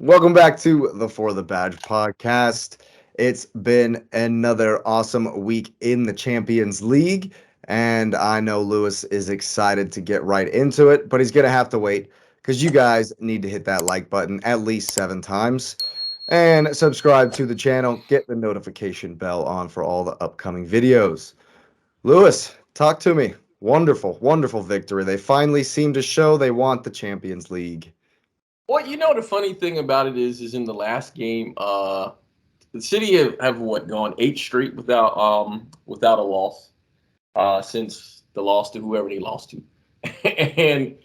Welcome back to the For the Badge podcast. It's been another awesome week in the Champions League, and I know Lewis is excited to get right into it, but he's going to have to wait because you guys need to hit that like button at least 7 times and subscribe to the channel. Get the notification bell on for all the upcoming videos. Lewis, talk to me. Wonderful, wonderful victory. They finally seem to show they want the Champions League. Well, the funny thing about it is in the last game, the City have what gone 8 straight without a loss, since the loss to whoever they lost to, and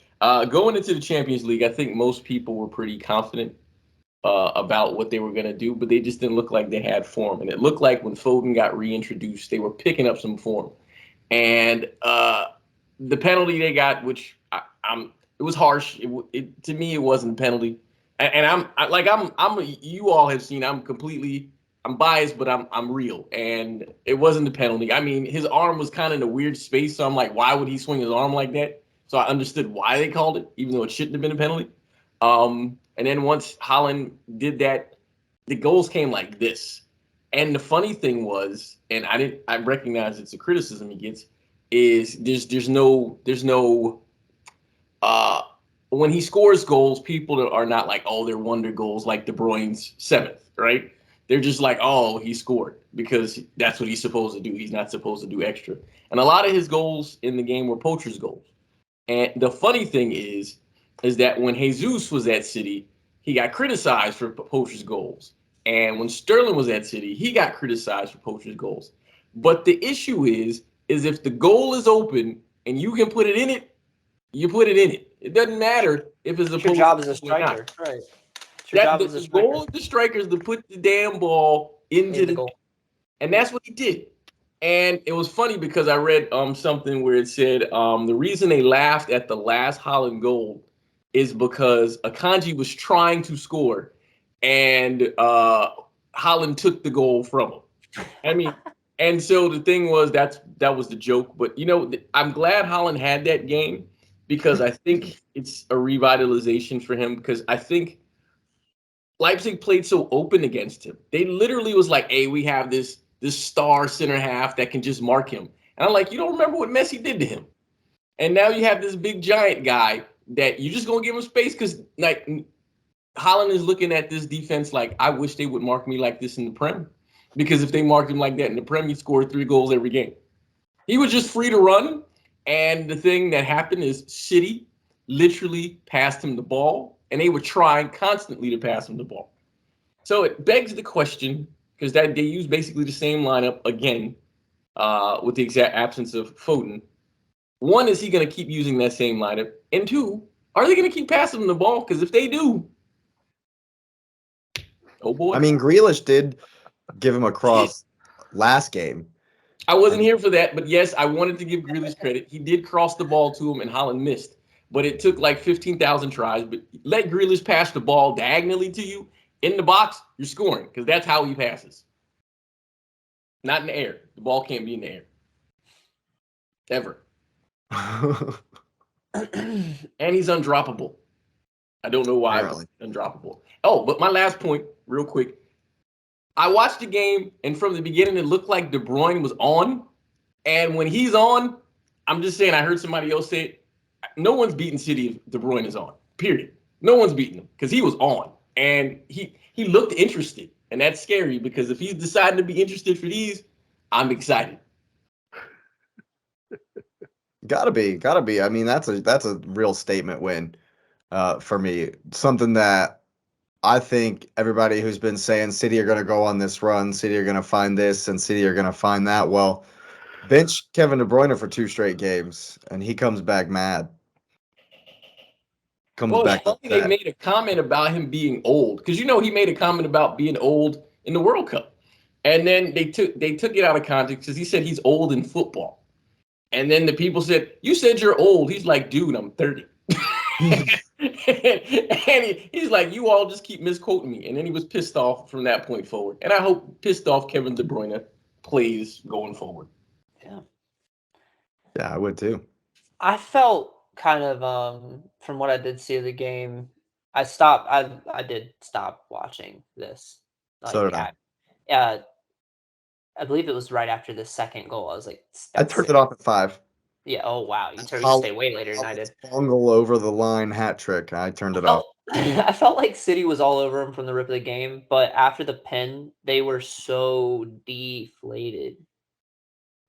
going into the Champions League, I think most people were pretty confident about what they were going to do, but they just didn't look like they had form, and it looked like when Foden got reintroduced, they were picking up some form, and the penalty they got, which it was harsh. To me, it wasn't a penalty, and you all have seen. I'm biased, but I'm real, and it wasn't a penalty. I mean, his arm was kind of in a weird space, so I'm like, why would he swing his arm like that? So I understood why they called it, even though it shouldn't have been a penalty. And then once Haaland did that, the goals came like this. And the funny thing was, and I recognize it's a criticism he gets, is there's no uh when he scores goals, people are not like, oh, they're wonder goals like De Bruyne's seventh, right? They're just like, oh, he scored because that's what he's supposed to do. He's not supposed to do extra. And a lot of his goals in the game were poachers' goals. And the funny thing is that when Jesus was at City, he got criticized for poachers' goals. And when Sterling was at City, he got criticized for poachers' goals. But the issue is if the goal is open and you can put it in it, you put it in it. It doesn't matter if it's a It's your poachers' job as a goal or not. striker, right? It's your That job the, as a the striker goal of the striker is to put the damn ball into in the the goal. net. And that's what he did. And it was funny because I read something where it said the reason they laughed at the last Holland goal is because Akanji was trying to score and Holland took the goal from him. I mean, and so the thing was that was the joke. But I'm glad Holland had that game because I think it's a revitalization for him because I think Leipzig played so open against him. They literally was like, "Hey, we have this star center half that can just mark him." And I'm like, "You don't remember what Messi did to him?" And now you have this big giant guy that you just gonna give him space because like Holland is looking at this defense like, "I wish they would mark me like this in the Prem." Because if they marked him like that in the Prem, he scored 3 goals every game. He was just free to run. And the thing that happened is City literally passed him the ball, and they were trying constantly to pass him the ball. So it begs the question, because that they use basically the same lineup again, with the exact absence of Foden. One, is he going to keep using that same lineup? And two, are they going to keep passing him the ball? Because if they do, oh I boy. mean, Grealish did give him a cross last game. I wasn't And here for that, but yes, I wanted to give Grealish credit. He did cross the ball to him, and Holland missed. But it took like 15,000 tries. But let Grealish pass the ball diagonally to you in the box, you're scoring because that's how he passes. Not in the air. The ball can't be in the air ever. And he's undroppable. I don't know why, but apparently. undroppable. Oh, but my last point, real quick. I watched the game, and from the beginning, it looked like De Bruyne was on. And when he's on, I'm just saying, I heard somebody else say it. No one's beating City if De Bruyne is on. Period. No one's beating him because he was on, and he looked interested, and that's scary because if he's deciding to be interested for these, I'm excited. Gotta be. I mean, that's a real statement win for me. Something that I think everybody who's been saying City are gonna go on this run, City are gonna find this, and City are gonna find that. Well, bench Kevin De Bruyne for 2 straight games, and he comes back mad. Comes Well, it's back funny they upset. made a comment about him being old because he made a comment about being old in the World Cup, and then they took it out of context because he said he's old in football, and then the people said, "You said you're old." He's like, "Dude, I'm 30." He's like, "You all just keep misquoting me," and then he was pissed off from that point forward. And I hope pissed off Kevin De Bruyne plays going forward. Yeah. Yeah, I would too. I felt kind of from what I did see of the game, I did stop watching this. So Like, did I. I believe it was right after the second goal. I was like, I that's turned it sick. off at 5. Yeah. Oh wow, you Haaland- stay way later than I did. bungle over the line hat trick. I turned it off. I felt like City was all over him from the rip of the game, but after the pen, they were so deflated.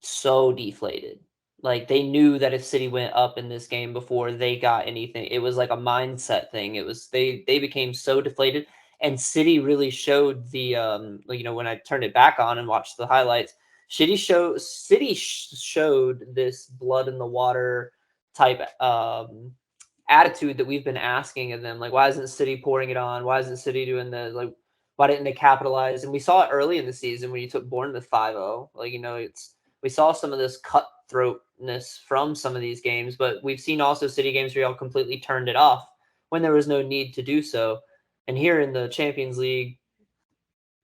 So deflated. Like they knew that if City went up in this game before they got anything, it was like a mindset thing. It was they became so deflated, and City really showed the when I turned it back on and watched the highlights, City showed this blood in the water type attitude that we've been asking of them. Like, why isn't City pouring it on? Why isn't City doing the like? Why didn't they capitalize? And we saw it early in the season when you took Bournemouth 5-0. Like, we saw some of this cutthroatness from some of these games, but we've seen also City games where y'all completely turned it off when there was no need to do so. And here in the Champions League,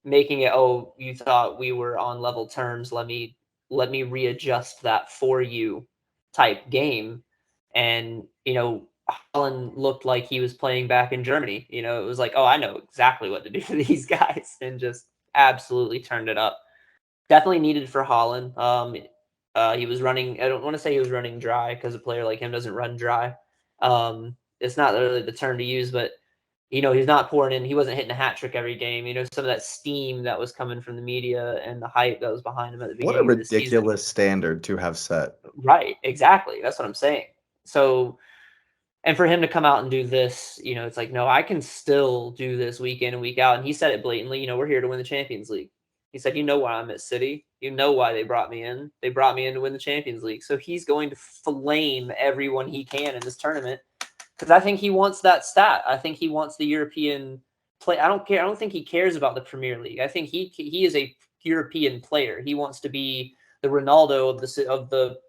making it, oh, you thought we were on level terms. Let me readjust that for you type game. And, Haaland looked like he was playing back in Germany. It was like, oh, I know exactly what to do for these guys, and just absolutely turned it up. Definitely needed for Haaland. He was running. I don't want to say he was running dry because a player like him doesn't run dry. It's not really the term to use, but he's not pouring in. He wasn't hitting a hat trick every game. Some of that steam that was coming from the media and the hype that was behind him at the What a beginning of the season. ridiculous standard to have set. Right, exactly. That's what I'm saying. So, and for him to come out and do this, it's like, no, I can still do this week in and week out. And he said it blatantly. We're here to win the Champions League. He said, why I'm at City. You know why they brought me in. They brought me in to win the Champions League. So he's going to flame everyone he can in this tournament because I think he wants that stat. I think he wants the European play. I don't care. I don't think he cares about the Premier League. I think he is a European player. He wants to be the Ronaldo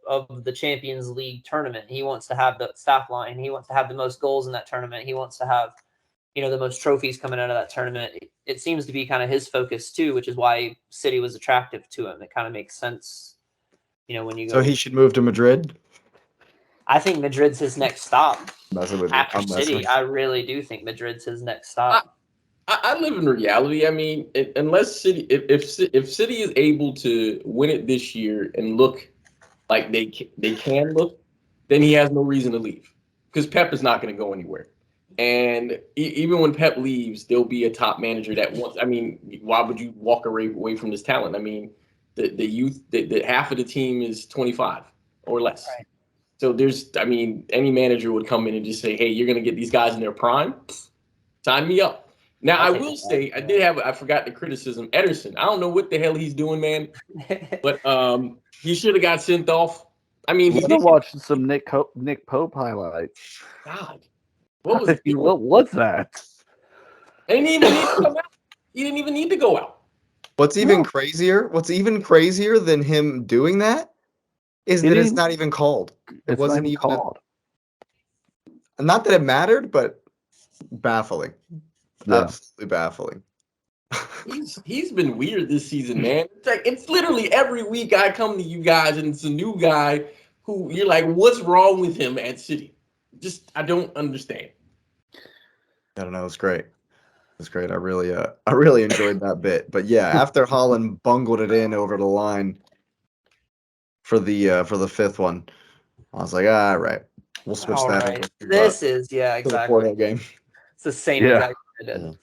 of the Champions League tournament. He wants to have the staff line. He wants to have the most goals in that tournament. He wants to have the most trophies coming out of that tournament. It seems to be kind of his focus too, which is why City was attractive to him. It kind of makes sense, when you go. So he should move to Madrid? I think Madrid's his next stop. Messing with you. After I'm messing City, with you. I really do think Madrid's his next stop. I live in reality. I mean, unless City, if City is able to win it this year and look like they can look, then he has no reason to leave because Pep is not going to go anywhere. And even when Pep leaves, there'll be a top manager that wants. I mean, why would you walk away from this talent? I mean, the youth, the half of the team is 25 or less. Right. So any manager would come in and just say, "Hey, you're going to get these guys in their prime. Sign me up." Now, I will say, I forgot the criticism. Ederson, I don't know what the hell he's doing, man, but he should have got sent off. I mean, he did. Watch some Nick Pope highlights. God, what was he doing? What was that? And he didn't even need to come out. He didn't even need to go out. What's even crazier than him doing that is that it's not even called. It wasn't even called. Not that it mattered, but baffling. Yeah. Absolutely baffling. He's been weird this season, man. It's literally every week I come to you guys and it's a new guy who you're like, what's wrong with him at City? Just I don't understand. I don't know. It's great. It's great. I really enjoyed that bit. But yeah, after Haaland bungled it in over the line for the fifth one, I was like, all right, we'll switch that over to, This is to the exactly. Porto game. It's the same exact thing I did.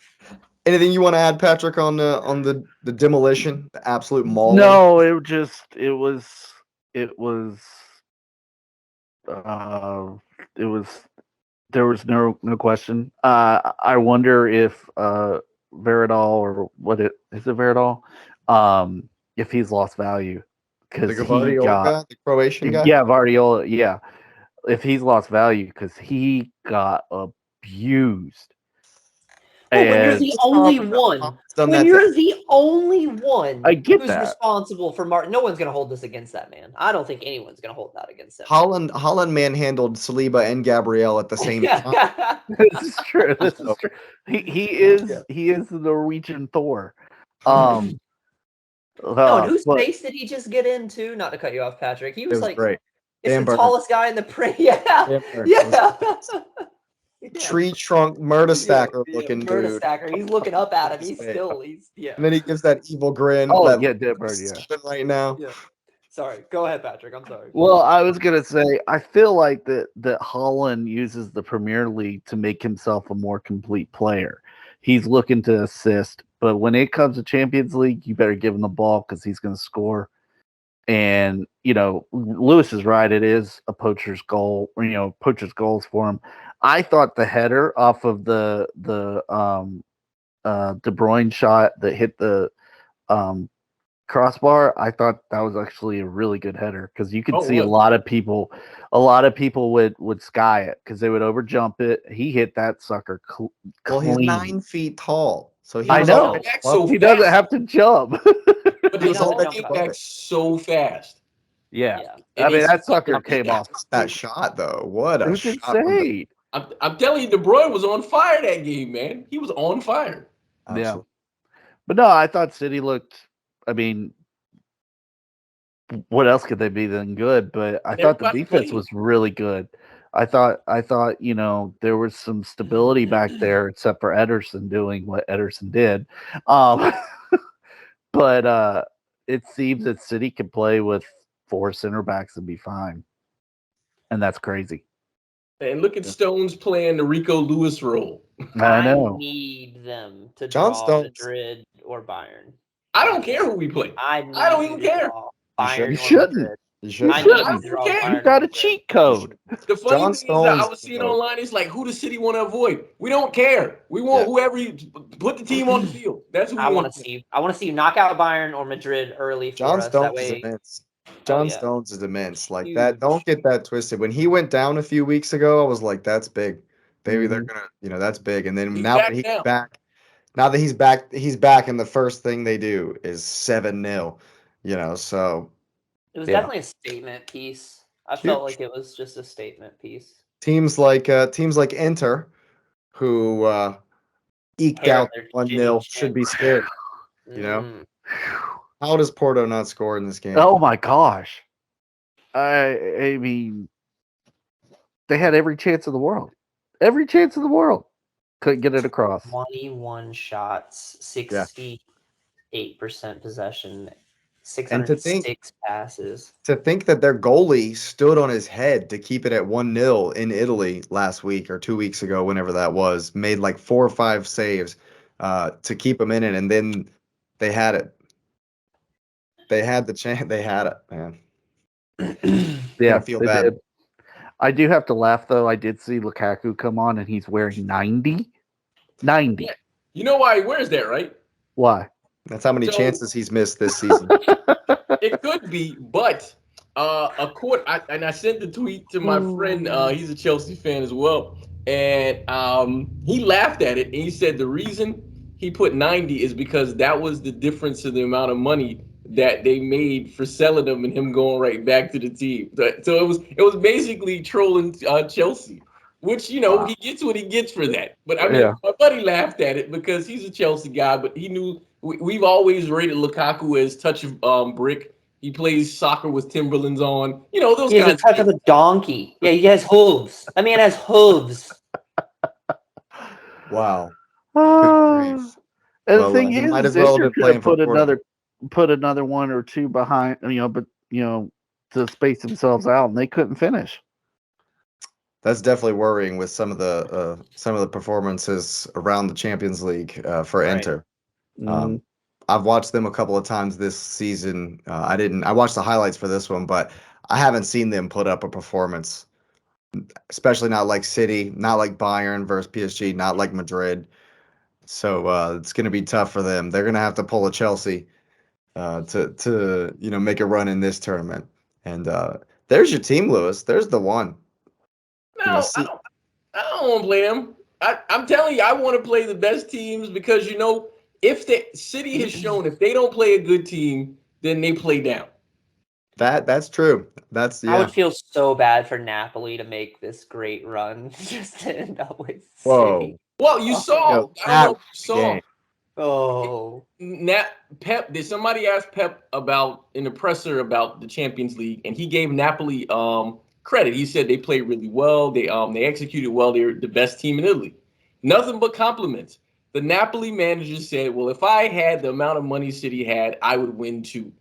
Anything you want to add, Patrick, on the demolition, the absolute mauling? No, it was there was no question. I wonder if Veridal or is it Veridal? If he's lost value because The Gvardiol, the Croatian guy. Yeah, Vardiola. Yeah, if he's lost value because he got abused. Well, when you're the only one, I get who's that. responsible for Martin, no one's going to hold this against that man. I don't think anyone's going to hold that against him. Haaland manhandled Saliba and Gabriel at the same time. This is true. This is true. He is the Norwegian Thor. No, and whose face did he just get into? Not to cut you off, Patrick. He was like, great. It's the tallest guy in the prem. Yeah. tree trunk murder stacker looking Murder dude. stacker. He's looking up at him. He's And then he gives that evil grin. Oh, that yeah, Debruyne, yeah. right now. Yeah. Sorry. Go ahead, Patrick. I'm sorry. Well, I was gonna say I feel like that Haaland uses the Premier League to make himself a more complete player. He's looking to assist, but when it comes to Champions League, you better give him the ball because he's going to score. And Lewis is right; it is a poacher's goal. Poacher's goals for him. I thought the header off of the De Bruyne shot that hit the crossbar, I thought that was actually a really good header because you could see a lot of people would sky it because they would overjump it. He hit that sucker clean. Well, he's 9 feet tall, so I know he doesn't have to jump. But he came back so fast. Yeah. I mean that sucker came off. That shot though, what a shot! Insane. I'm telling you, De Bruyne was on fire that game, man. He was on fire. Absolutely. Yeah, but no, I thought City looked. I mean, what else could they be than good? But I thought the defense was really good. I thought there was some stability back there, except for Ederson doing what Ederson did. But it seems that City can play with 4 center backs and be fine, and that's crazy. And look at Stones playing the Rico Lewis role. I know. I need them to draw Madrid or Bayern. I don't care who we play. I don't even care. You shouldn't. You got a cheat code. The funny thing is that I was seeing online, it's like, who does City want to avoid? We don't care. We want whoever you put the team on the field. That's who we want to see. I want to see you knock out Bayern or Madrid early for John us. Stones that way, is immense. John Stones is immense. Like that. Don't get that twisted. When he went down a few weeks ago, I was like, that's big. Maybe they're gonna, that's big. And then now that he's back, he's back, and the first thing they do is 7-0. So it was definitely a statement piece. I felt like it was just a statement piece. Teams like Inter, who eked out 1-0, should be scared. How does Porto not score in this game? Oh my gosh! I mean, they had every chance in the world. Every chance in the world. Couldn't get it across. 21 shots, 68% possession, 606 passes. To think that their goalie stood on his head to keep it at 1-0 in Italy last week or 2 weeks ago, whenever that was, made like 4 or 5 saves to keep them in it, and then they had it. They had the chance. They had it, man. Yeah, I feel bad. Did. I do have to laugh though. I did see Lukaku come on, and he's wearing 90. 90. You know why he wears that, right? Why? That's how many chances he's missed this season. It could be, but I sent the tweet to my friend. He's a Chelsea fan as well, and he laughed at it, and he said the reason he put 90 is because that was the difference in the amount of money that they made for selling him and him going right back to the team. So it was basically trolling Chelsea, which he gets what he gets for that. But I mean, my buddy laughed at it because he's a Chelsea guy, but he knew we've always rated Lukaku as touch of brick. He plays soccer with Timberlands on. Those guys. He's a touch of a donkey. Yeah, he has hooves. That man has hooves. Wow. And the thing is, might as well put another 1 or 2 behind, to space themselves out, and they couldn't finish. That's definitely worrying with some of the performances around the Champions League for Inter. I've watched them a couple of times this season. I watched the highlights for this one, but I haven't seen them put up a performance, especially not like City, not like Bayern versus PSG, not like Madrid. So it's going to be tough for them. They're going to have to pull a Chelsea to make a run in this tournament. And there's your team, Lewis. There's the one. No, I don't want to play them. I'm telling you, I want to play the best teams because if the City has shown if they don't play a good team, then they play down. That's true. I would feel so bad for Napoli to make this great run just to end up with City. Well, you saw. I don't know if you saw. Oh. Pep. Did somebody ask Pep in the presser about the Champions League, and he gave Napoli credit. He said they played really well. They executed well. They're the best team in Italy. Nothing but compliments. The Napoli manager said, "Well, if I had the amount of money City had, I would win too."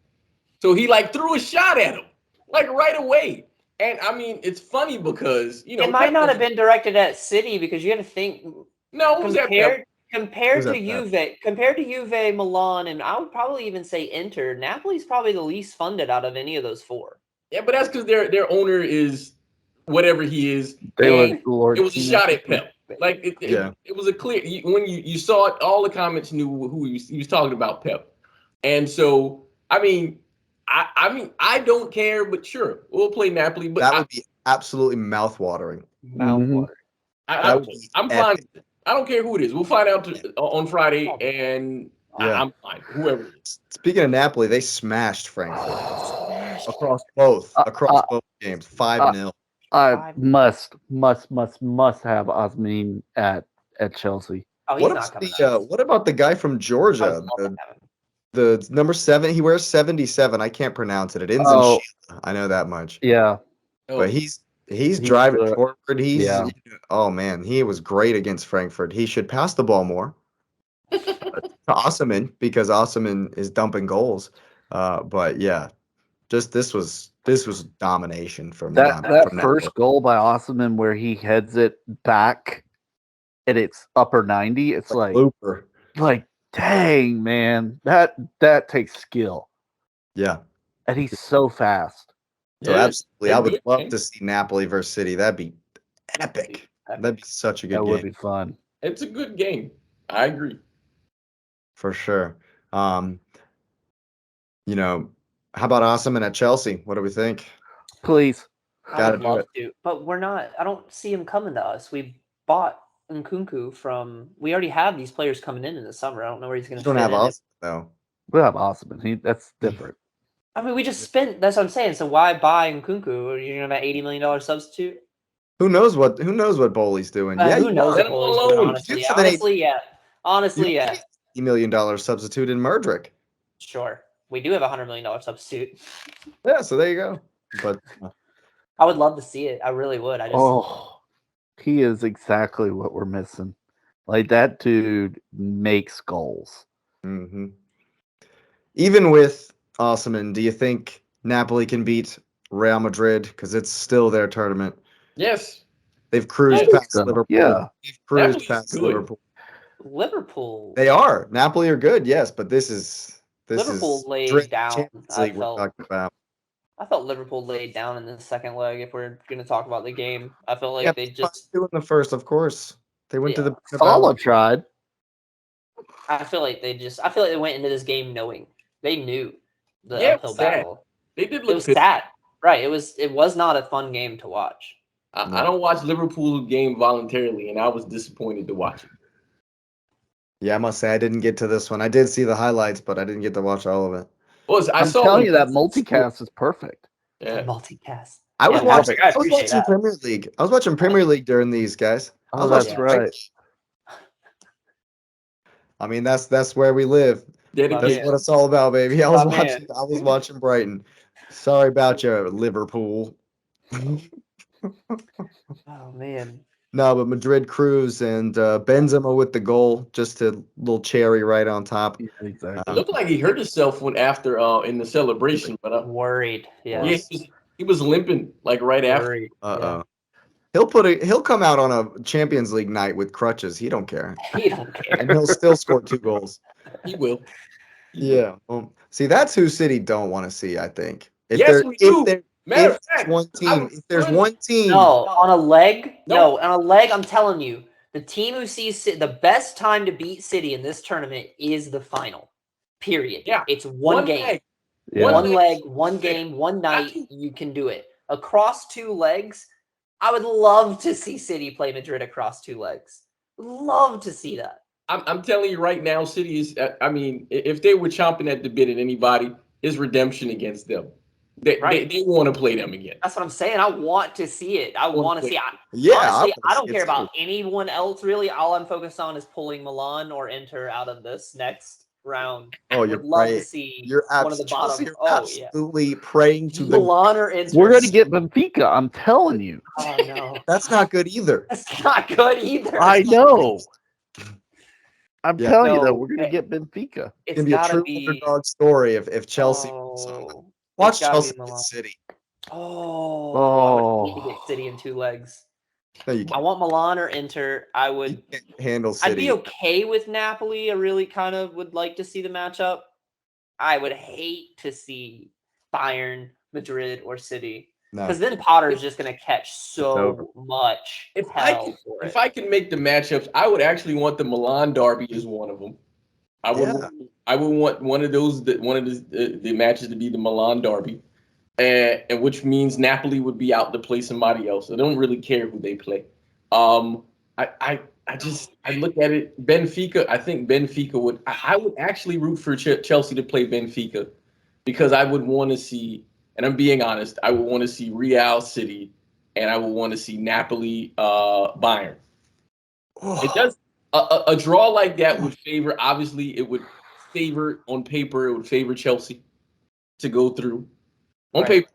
So he like threw a shot at him like right away. And I mean, it's funny because It might not have been directed at City because you got to think no, it was at Pep. compared was to at Juve, Milan, and I would probably even say Inter. Napoli's probably the least funded out of any of those four. Yeah, but that's because their owner is whatever he is. They and were it was a shot at Pep. Like it was a clear when you saw it, all the comments knew who he was talking about, Pep. And so I mean, I don't care, but sure, we'll play Napoli. But That would be absolutely mouthwatering. Mouthwater. That would be I'm fine. epic. I don't care who it is. We'll find out on Friday, and Yeah. I'm fine. Whoever it is. Speaking of Napoli, they smashed Frankfurt across both games, 5-0. I must have Osmin at Chelsea. Oh, he's not coming. What about the guy from Georgia? The number 7, he wears 77. I can't pronounce it. It ends in Sheila. I know that much. Yeah. But he's driving good. forward. Yeah. Oh man, he was great against Frankfurt. He should pass the ball more to Osimhen because Osimhen is dumping goals. But yeah, just this was domination from That from first goal by Osimhen where he heads it back and it's upper 90. It's like Looper. Like, dang, man, that takes skill. Yeah. And he's so fast. So absolutely, I would love to see Napoli versus City. That'd be epic. That'd be such a good game. That would be fun. It's a good game. I agree. For sure. How about Osimhen at Chelsea? What do we think? Please. I would love to, but we're not. I don't see him coming to us. We bought Nkunku from. We already have these players coming in the summer. I don't know where he's going to. Don't have Osimhen though. We have Osimhen. That's different. I mean, we just spent. That's what I'm saying. So why buy Nkunku? You're going to have $80 million substitute. Who knows what Bowley's doing? Who knows what Bowley's doing? Honestly, yeah. $80 million substitute in Murdrick. Sure, we do have a $100 million substitute. Yeah, so there you go. But I would love to see it. I really would. He is exactly what we're missing. Like that dude makes goals. Mm-hmm. Even with Osimhen, do you think Napoli can beat Real Madrid? Because it's still their tournament. Yes. They've cruised past Liverpool. Yeah. They've cruised past Liverpool. Liverpool. They are. Napoli are good, yes, but this is Liverpool laid down. I felt Liverpool laid down in the second leg. If we're going to talk about the game, I felt like they just doing the first. Of course, they went to the. Salah tried. I feel like they went into this game knowing they knew the uphill battle. They did look. It was sad, right? It was not a fun game to watch. I don't watch Liverpool game voluntarily, and I was disappointed to watch it. Yeah, I must say I didn't get to this one. I did see the highlights, but I didn't get to watch all of it. I'm telling you that multicast is perfect. Yeah, multicast. I was watching Premier League. I was watching Premier League during these guys. Oh, that's right. I mean, that's where we live. That's what it's all about, baby. I was watching Brighton. Sorry about you, Liverpool. Oh man. No, but Madrid cruise and Benzema with the goal, just a little cherry right on top. Yeah, exactly. It looked like he hurt himself after in the celebration, but worried. Yeah, he was limping like right after. Yeah. He'll come out on a Champions League night with crutches. He don't care. He don't care, and he'll still score 2 goals. He will. Yeah. See, that's who City don't want to see. I think. If there's one team. No, on a leg. No, on a leg. I'm telling you, the team who sees the best time to beat City in this tournament is the final. Period. Yeah, it's one game. Yeah. One leg, one game, one night. You can do it across 2 legs. I would love to see City play Madrid across 2 legs. Love to see that. I'm telling you right now, City is. I mean, if they were chomping at the bit at anybody, is redemption against them. They want to play them again. That's what I'm saying. I want to see it. I want to see it. Honestly, I don't care about anyone else really. All I'm focused on is pulling Milan or Inter out of this next. round. Oh, Would you're love to praying. see You're one of the bottom. You're Oh yeah, absolutely praying to the. Milan or Inter. We're gonna get Benfica. I'm telling you. Oh no, That's not good either. that's not good either. I know. I'm Yeah. telling you No, though, we're gonna get Benfica. It's it's gonna be a gotta true be. underdog story if Chelsea. Oh, Watch it's gotta Chelsea be get Milan. City. Oh, I would hate to get City in 2 legs. No, you I can't. want Milan or Inter. You can't handle I'd City. be okay with Napoli. I really kind of would like to see the matchup. I would hate to see Bayern, Madrid, or City. No. Because then Potter's just going to catch over. so much If I hell can, for it. if I can make the matchups, I would actually want the Milan derby as one of them. I would want one of the matches to be the Milan derby, and which means Napoli would be out to play somebody else. I don't really care who they play. I look at it. Benfica. I think Benfica would. I would actually root for Chelsea to play Benfica because I would want to see. And I'm being honest. I would want to see Real City, and I would want to see Napoli, Bayern. It does. A draw like that would favor. Obviously, it would favor on paper. It would favor Chelsea to go through on paper.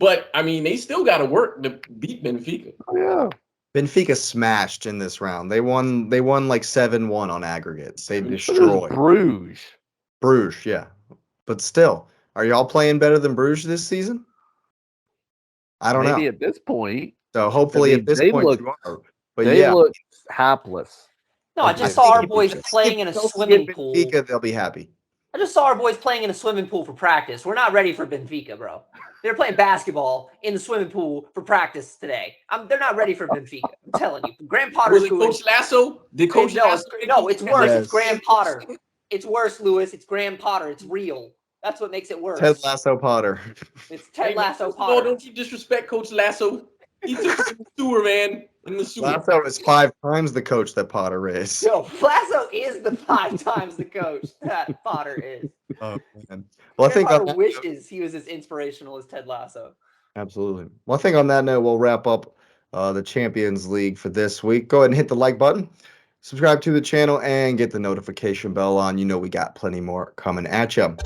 But I mean, they still got to work to beat Benfica. Oh, yeah. Benfica smashed in this round. They won like 7-1 on aggregates. They It was destroyed Bruges. Bruges, yeah. But still, are y'all playing better than Bruges this season? I don't Maybe know. at this point. So hopefully at this point you are. But They look hapless. No, I just saw our boys playing in a swimming pool. Benfica, they'll be happy. I just saw our boys playing in a swimming pool for practice. We're not ready for Benfica, bro. They're playing basketball in the swimming pool for practice today. They're not ready for Benfica. I'm telling you. Graham Potter's Was it Coach Lasso? Did Coach no, Lasso? no, it's worse. Yes. It's Graham Potter. It's worse, Lewis. It's Graham Potter. It's real. That's what makes it worse. Ted Lasso Potter. It's Ted Lasso Oh, Potter. don't you disrespect Coach Lasso? He took the sewer, man. In the sewer. Lasso is 5 times the coach that Potter is. Yo, Lasso is the 5 times the coach that Potter is. Oh man. Well, I think Potter wishes he was as inspirational as Ted Lasso. Absolutely. Well, I think on that note, we'll wrap up the Champions League for this week. Go ahead and hit the like button, subscribe to the channel, and get the notification bell on. You know we got plenty more coming at you.